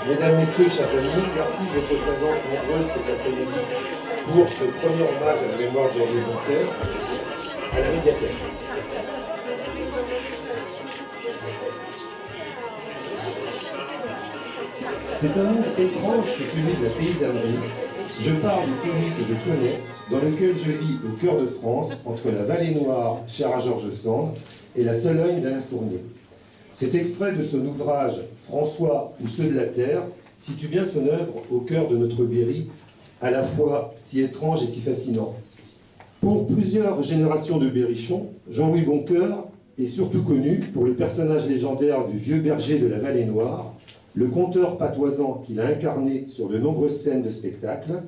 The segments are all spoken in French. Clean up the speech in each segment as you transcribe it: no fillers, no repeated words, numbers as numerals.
Mesdames, Messieurs, chers amis, merci de votre présence nombreuse cet après-midi pour ce premier hommage à la mémoire de Jean-Louis Boncoeur à la médiathèque. C'est un monde étrange que celui de la paysannerie. Je parle de celui que je connais, dans lequel je vis au cœur de France, entre la Vallée Noire, chère à Georges Sand, et la Sologne d'Alain Fournier. Cet extrait de son ouvrage « François ou ceux de la terre » situe bien son œuvre au cœur de notre Berry, à la fois si étrange et si fascinant. Pour plusieurs générations de berrichons, Jean-Louis Boncoeur est surtout connu pour le personnage légendaire du vieux berger de la Vallée Noire, le conteur patoisant qu'il a incarné sur de nombreuses scènes de spectacle.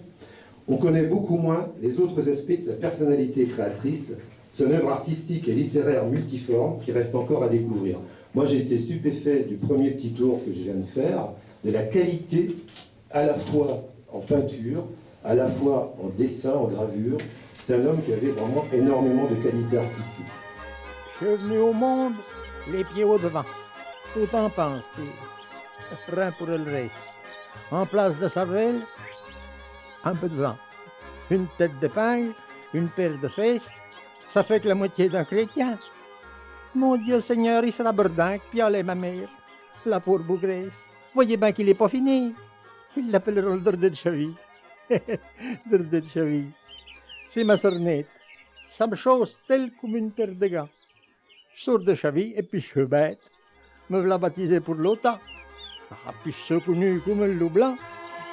On connaît beaucoup moins les autres aspects de sa personnalité créatrice, son œuvre artistique et littéraire multiforme qui reste encore à découvrir. Moi, j'ai été stupéfait du premier petit tour que je viens de faire, de la qualité à la fois en peinture, à la fois en dessin, en gravure. C'est un homme qui avait vraiment énormément de qualité artistique. Je suis venu au monde les pieds au devant, tout en pensée, frein pour le reste. En place de cervelle, un peu de vent, une tête d'épingle, une paire de fesses, ça fait que la moitié d'un chrétien. Mon Dieu Seigneur, il sera bordingue, puis allez ma mère, la pauvre bougresse. Voyez bien qu'il n'est pas fini. Ils l'appelleront le dordé de cheville. Dordé de cheville. C'est ma sornette. Ça me chausse tel comme une paire de gants. Je sors de cheville et puis je suis bête. Me voilà baptisé pour l'OTAN. Ah, puis je suis connu comme le loup blanc.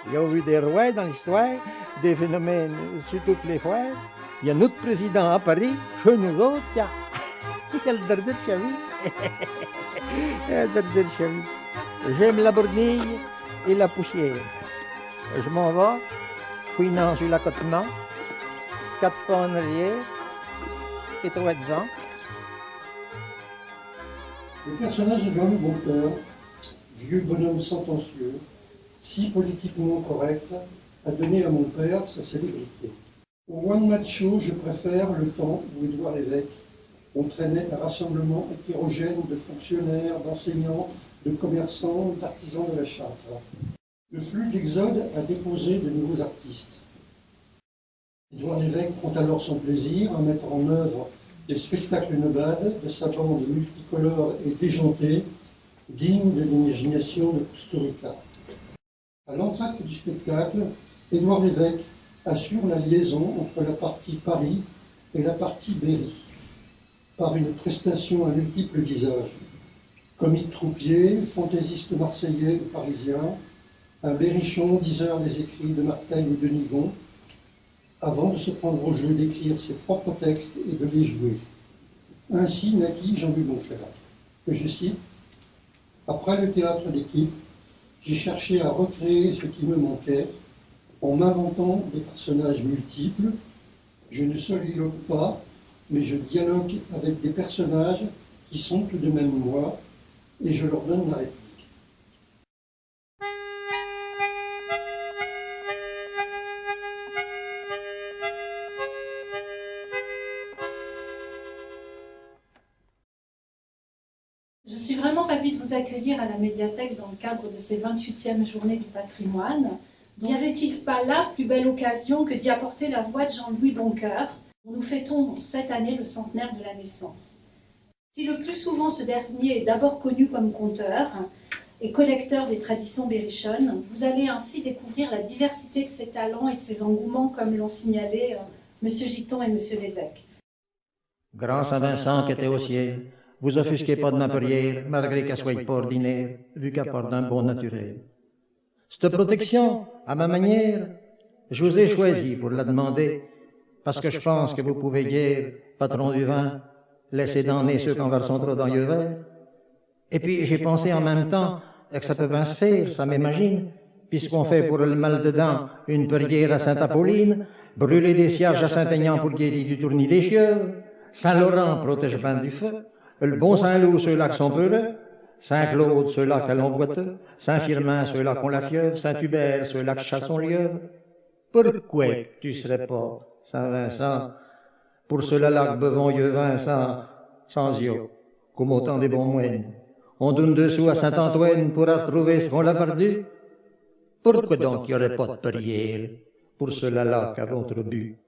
Il y a eu des rois dans l'histoire, des phénomènes sur toutes les foires. Il y a notre président à Paris, chez nous autres, il y a quel dordé de cheville. Dordé de cheville. J'aime la bournille et la poussière. Je m'en vais, fouinant sur l'accotement, 4 pas en arrière, et 3 devant. Le personnage de Jean-Louis Boncoeur, vieux bonhomme sentencieux, si politiquement correct, a donné à mon père sa célébrité. Au One Match Show, je préfère le temps où Édouard Lévesque entraînait un rassemblement hétérogène de fonctionnaires, d'enseignants, de commerçants, d'artisans de la Châtre. Le flux de l'Exode a déposé de nouveaux artistes. Édouard Lévesque prend alors son plaisir à mettre en œuvre des spectacles nobades de sa bande multicolore et déjantée, digne de l'imagination de Kusturica. À l'entracte du spectacle, Édouard Lévesque assure la liaison entre la partie Paris et la partie Berry, par une prestation à multiples visages. Comique troupier, fantaisiste marseillais ou parisien, un berrichon, diseur des écrits de Martel ou de Nigon, avant de se prendre au jeu d'écrire ses propres textes et de les jouer. Ainsi naquit Jean-Louis Boncoeur, que je cite, « Après le théâtre d'équipe, j'ai cherché à recréer ce qui me manquait en m'inventant des personnages multiples. Je ne soliloque pas, mais je dialogue avec des personnages qui sont tout de même moi, et je leur donne la réplique. » Je suis vraiment ravie de vous accueillir à la médiathèque dans le cadre de ces 28e journées du patrimoine. N'y avait-il pas là plus belle occasion que d'y apporter la voix de Jean-Louis Boncoeur, dont nous fêtons cette année le centenaire de la naissance. Si le plus souvent ce dernier est d'abord connu comme conteur et collecteur des traditions berrichonnes, vous allez ainsi découvrir la diversité de ses talents et de ses engouements, comme l'ont signalé M. Giton et M. Lévesque. Grand Saint-Vincent qui était au ciel, vous offusquez pas de ma prière, malgré qu'elle soit pas ordinaire, vu qu'elle part d'un bon naturel. Cette protection, à ma manière, je vous ai choisi pour la demander, parce que je pense que vous pouvez guère, patron du vin, laisser damner ceux qu'en versent trop dans le verre. Et puis j'ai pensé en même temps que ça peut bien se faire, ça m'imagine, puisqu'on fait pour le mal dedans une prière à Sainte-Apolline, brûler des cierges à Saint-Aignan pour guérir du tournis des cheveux, Saint-Laurent protège bien du feu, le bon Saint-Loup ceux-là qui sont peureux, Saint-Claude ceux-là qui l'ont boiteux, Saint-Firmin ceux-là qui ont la fièvre, Saint-Hubert ceux-là qui chassent son lièvre. Pourquoi tu serais pas Saint-Vincent, pour ceux-là que bevons yeux Vincent, sans yeux, comme autant des bons moines. On donne 2 sous à Saint-Antoine pour retrouver ce qu'on a perdu. Pourquoi donc il n'y aurait pas de prière pour ceux-là qu'à votre but?